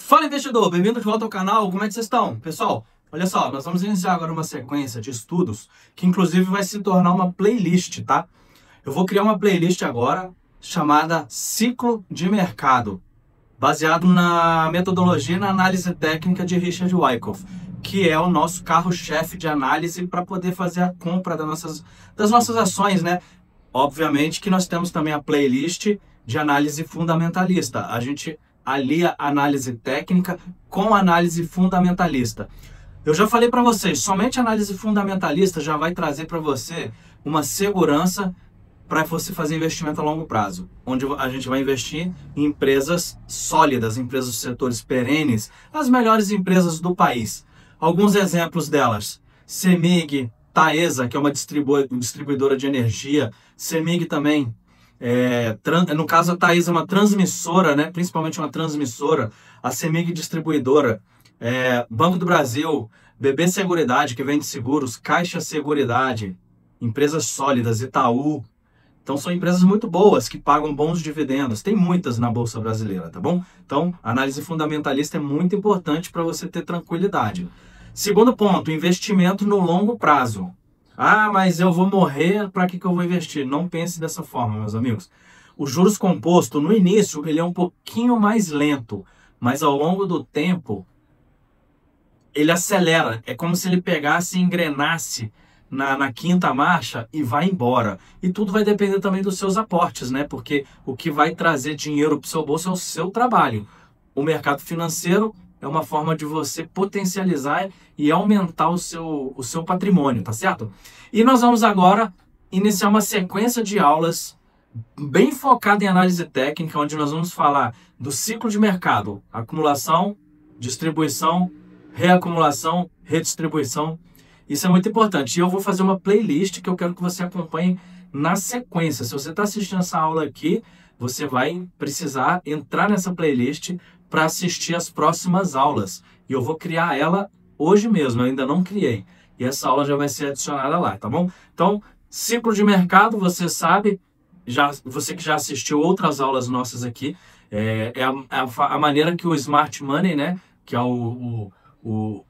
Fala, investidor! Bem-vindo de volta ao canal. Como é que vocês estão? Pessoal, olha só, nós vamos iniciar agora uma sequência de estudos que inclusive vai se tornar uma playlist, tá? Eu vou criar uma playlist agora chamada Ciclo de Mercado, baseado na metodologia e na análise técnica de Richard Wyckoff, que é o nosso carro-chefe de análise para poder fazer a compra das nossas ações, né? Obviamente que nós temos também a playlist de análise fundamentalista. A gente alia análise técnica com análise fundamentalista. Eu já falei para vocês, somente a análise fundamentalista já vai trazer para você uma segurança para você fazer investimento a longo prazo, onde a gente vai investir em empresas sólidas, empresas dos setores perenes, as melhores empresas do país. Alguns exemplos delas: CEMIG, Taesa, que é uma distribuidora de energia. CEMIG também, no caso a Taesa é uma transmissora, né? Principalmente uma transmissora. A CEMIG distribuidora, Banco do Brasil, BB Seguridade, que vende seguros, Caixa Seguridade, empresas sólidas, Itaú. Então são empresas muito boas, que pagam bons dividendos. Tem muitas na Bolsa Brasileira, tá bom? Então, a análise fundamentalista é muito importante para você ter tranquilidade. Segundo ponto, investimento no longo prazo. Ah, mas eu vou morrer, para que eu vou investir? Não pense dessa forma, meus amigos. O juros composto, no início, ele é um pouquinho mais lento, mas ao longo do tempo, ele acelera. É como se ele pegasse e engrenasse na quinta marcha e vai embora. E tudo vai depender também dos seus aportes, né? Porque o que vai trazer dinheiro para o seu bolso é o seu trabalho. O mercado financeiro é uma forma de você potencializar e aumentar o seu patrimônio, tá certo? E nós vamos agora iniciar uma sequência de aulas bem focada em análise técnica, onde nós vamos falar do ciclo de mercado: acumulação, distribuição, reacumulação, redistribuição. Isso é muito importante. E eu vou fazer uma playlist que eu quero que você acompanhe na sequência. Se você está assistindo essa aula aqui, você vai precisar entrar nessa playlist para assistir as próximas aulas. E eu vou criar ela hoje mesmo, eu ainda não criei. E essa aula já vai ser adicionada lá, tá bom? Então, ciclo de mercado, você sabe, você que já assistiu outras aulas nossas aqui, é a maneira que o Smart Money, né, que é o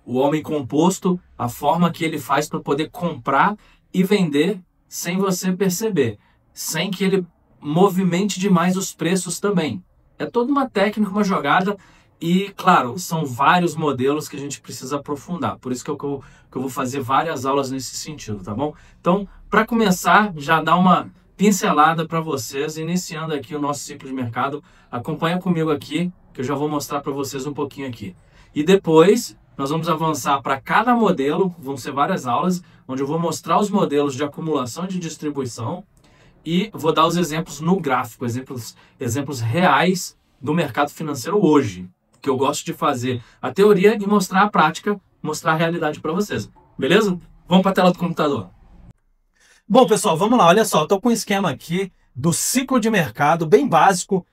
homem composto, a forma que ele faz para poder comprar e vender sem você perceber, sem que ele movimente demais os preços também. É toda uma técnica, uma jogada, e claro, são vários modelos que a gente precisa aprofundar. Por isso que eu vou fazer várias aulas nesse sentido, tá bom? Então, para começar, já dá uma pincelada para vocês, iniciando aqui o nosso ciclo de mercado. Acompanha comigo aqui, que eu já vou mostrar para vocês um pouquinho aqui. E depois nós vamos avançar para cada modelo, vão ser várias aulas, onde eu vou mostrar os modelos de acumulação e de distribuição e vou dar os exemplos no gráfico, exemplos reais do mercado financeiro hoje, que eu gosto de fazer a teoria e mostrar a prática, mostrar a realidade para vocês. Beleza? Vamos para a tela do computador. Bom, pessoal, vamos lá. Olha só, eu estou com um esquema aqui do ciclo de mercado bem básico.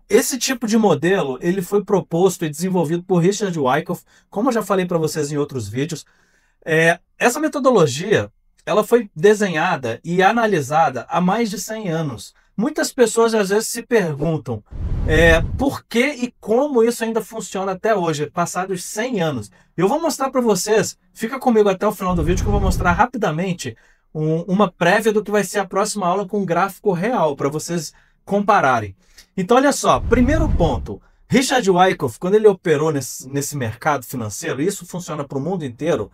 Esse tipo de modelo ele foi proposto e desenvolvido por Richard Wyckoff, como eu já falei para vocês em outros vídeos. Essa metodologia ela foi desenhada e analisada há mais de 100 anos. Muitas pessoas às vezes se perguntam por que e como isso ainda funciona até hoje, passados 100 anos. Eu vou mostrar para vocês, fica comigo até o final do vídeo que eu vou mostrar rapidamente uma prévia do que vai ser a próxima aula com um gráfico real, para vocês compararem. Então, olha só, primeiro ponto, Richard Wyckoff, quando ele operou nesse mercado financeiro, isso funciona para o mundo inteiro,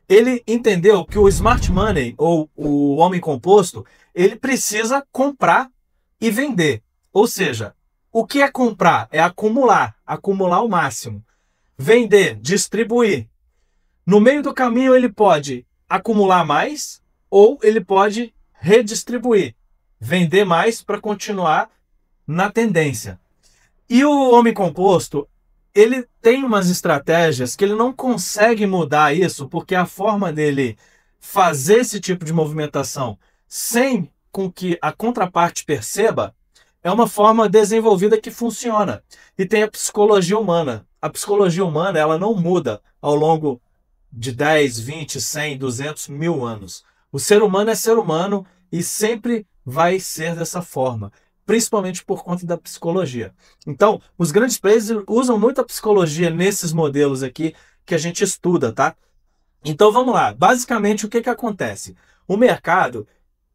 ele entendeu que o Smart Money, ou o homem composto, ele precisa comprar e vender. Ou seja, o que é comprar? É acumular o máximo. Vender, distribuir. No meio do caminho ele pode acumular mais ou ele pode redistribuir. Vender mais para continuar na tendência. E o homem composto, ele tem umas estratégias que ele não consegue mudar isso, porque a forma dele fazer esse tipo de movimentação sem com que a contraparte perceba é uma forma desenvolvida que funciona. E tem a psicologia humana. A psicologia humana ela não muda ao longo de 10, 20, 100, 200, 1000 anos. O ser humano é ser humano e sempre vai ser dessa forma. principalmente por conta da psicologia. Então, os grandes players usam muito a psicologia nesses modelos aqui que a gente estuda, tá? Então, vamos lá. Basicamente, o que que acontece? O mercado,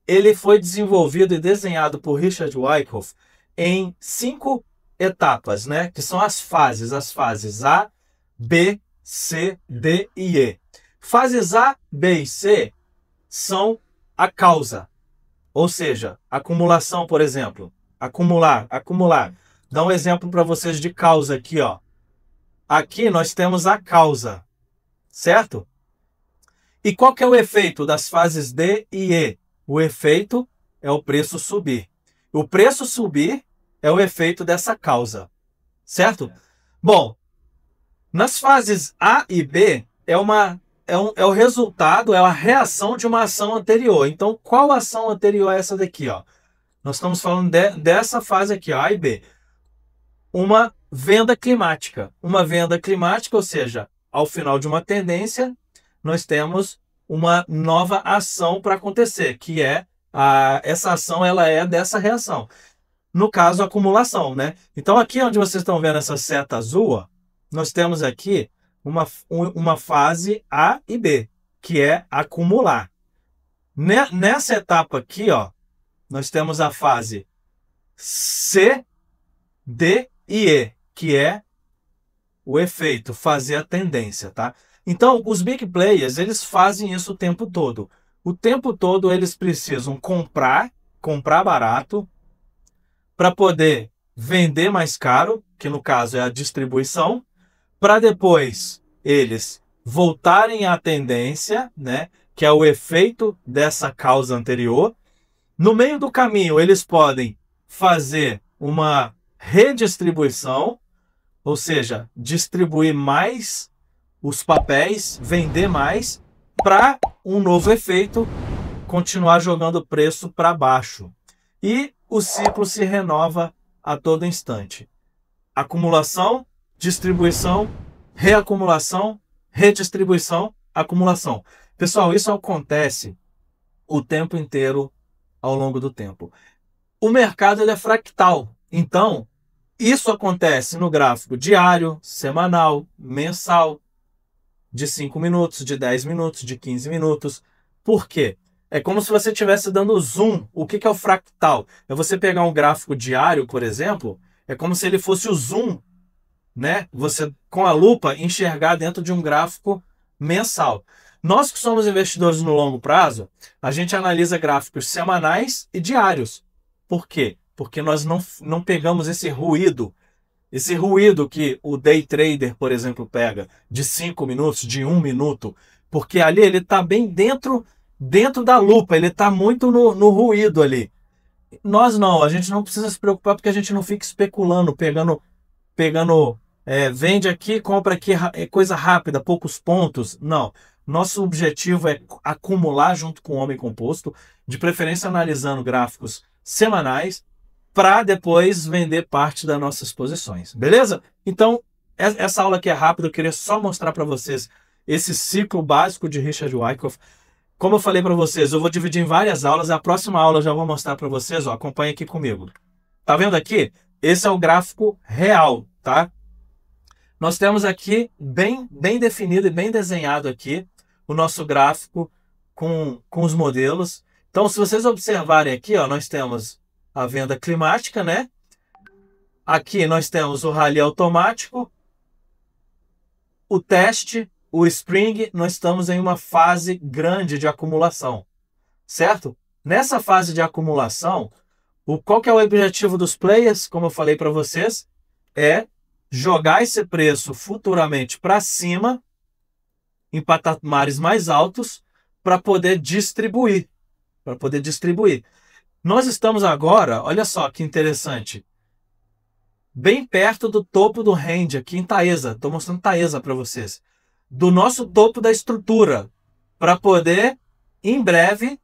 ele foi desenvolvido e desenhado por Richard Wyckoff em 5 etapas, né? Que são as fases A, B, C, D e E. Fases A, B e C são a causa, ou seja, acumulação, por exemplo. Acumular. Dá um exemplo para vocês de causa aqui, ó. Aqui nós temos a causa, certo? E qual que é o efeito das fases D e E? O efeito é o preço subir. O preço subir é o efeito dessa causa, certo? Bom, nas fases A e B é o resultado, é a reação de uma ação anterior. Então, qual ação anterior é essa daqui, ó? Nós estamos falando dessa fase aqui, ó, A e B. Uma venda climática. Uma venda climática, ou seja, ao final de uma tendência, nós temos uma nova ação para acontecer, que é essa ação, ela é dessa reação. No caso, acumulação, né? Então, aqui onde vocês estão vendo essa seta azul, ó, nós temos aqui uma fase A e B, que é acumular. Nessa etapa aqui, ó, nós temos a fase C, D e E, que é o efeito, fazer a tendência, tá? Então, os big players, eles fazem isso o tempo todo. O tempo todo eles precisam comprar barato, para poder vender mais caro, que no caso é a distribuição, para depois eles voltarem à tendência, né, que é o efeito dessa causa anterior. No meio do caminho, eles podem fazer uma redistribuição, ou seja, distribuir mais os papéis, vender mais, para um novo efeito, continuar jogando o preço para baixo. E o ciclo se renova a todo instante. Acumulação, distribuição, reacumulação, redistribuição, acumulação. Pessoal, isso acontece o tempo inteiro ao longo do tempo. O mercado ele é fractal. Então, isso acontece no gráfico diário, semanal, mensal, de 5 minutos, de 10 minutos, de 15 minutos. Por quê? É como se você estivesse dando zoom. O que é o fractal? É você pegar um gráfico diário, por exemplo, é como se ele fosse o zoom, né? Você, com a lupa, enxergar dentro de um gráfico mensal. Nós que somos investidores no longo prazo, a gente analisa gráficos semanais e diários. Por quê? Porque nós não pegamos esse ruído que o day trader, por exemplo, pega de 5 minutos, de 1 minuto, porque ali ele está bem dentro da lupa, ele está muito no ruído ali. Nós não, a gente não precisa se preocupar porque a gente não fica especulando, vende aqui, compra aqui, é coisa rápida, poucos pontos. Não, nosso objetivo é acumular junto com o homem composto, de preferência analisando gráficos semanais, para depois vender parte das nossas posições, beleza? Então, essa aula aqui é rápida, eu queria só mostrar para vocês esse ciclo básico de Richard Wyckoff. Como eu falei para vocês, eu vou dividir em várias aulas, a próxima aula eu já vou mostrar para vocês, ó, acompanha aqui comigo. Tá vendo aqui? Esse é o gráfico real, tá? Nós temos aqui, bem definido e bem desenhado aqui, o nosso gráfico com os modelos. Então, se vocês observarem aqui, ó, nós temos a venda climática, né? Aqui nós temos o rally automático, o teste, o spring, nós estamos em uma fase grande de acumulação, certo? Nessa fase de acumulação, qual que é o objetivo dos players? Como eu falei para vocês, é jogar esse preço futuramente para cima, em patamares mais altos, para poder distribuir. Nós estamos agora, olha só que interessante, bem perto do topo do range, aqui em Taesa. Estou mostrando Taesa para vocês. Do nosso topo da estrutura, para poder, em breve,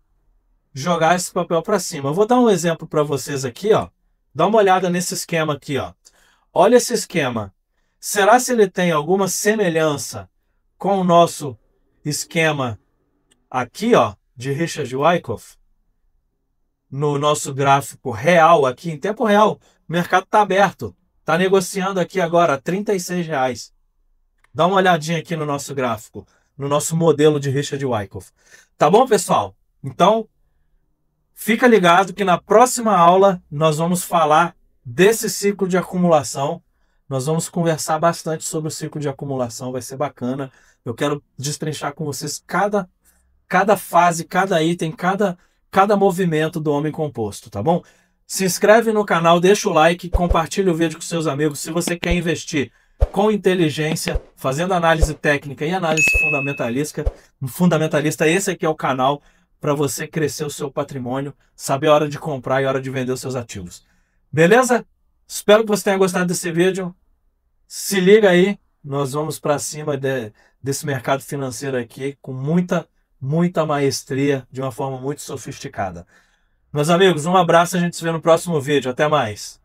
jogar esse papel para cima. Eu vou dar um exemplo para vocês aqui, ó. Dá uma olhada nesse esquema aqui, ó. Olha esse esquema. Será se ele tem alguma semelhança com o nosso esquema aqui, ó, de Richard Wyckoff? no nosso gráfico real aqui, em tempo real, o mercado está aberto. Está negociando aqui agora R$ 36. Dá uma olhadinha aqui no nosso gráfico, no nosso modelo de Richard Wyckoff. Tá bom, pessoal? Então, fica ligado que na próxima aula nós vamos falar desse ciclo de acumulação. Nós vamos conversar bastante sobre o ciclo de acumulação, vai ser bacana. Eu quero destrinchar com vocês cada fase, cada item, cada movimento do homem composto, tá bom? Se inscreve no canal, deixa o like, compartilha o vídeo com seus amigos. Se você quer investir com inteligência, fazendo análise técnica e análise fundamentalista, esse aqui é o canal para você crescer o seu patrimônio, saber a hora de comprar e a hora de vender os seus ativos. Beleza? Espero que você tenha gostado desse vídeo. Se liga aí, nós vamos para cima desse mercado financeiro aqui com muita maestria, de uma forma muito sofisticada. Meus amigos, um abraço, a gente se vê no próximo vídeo. Até mais!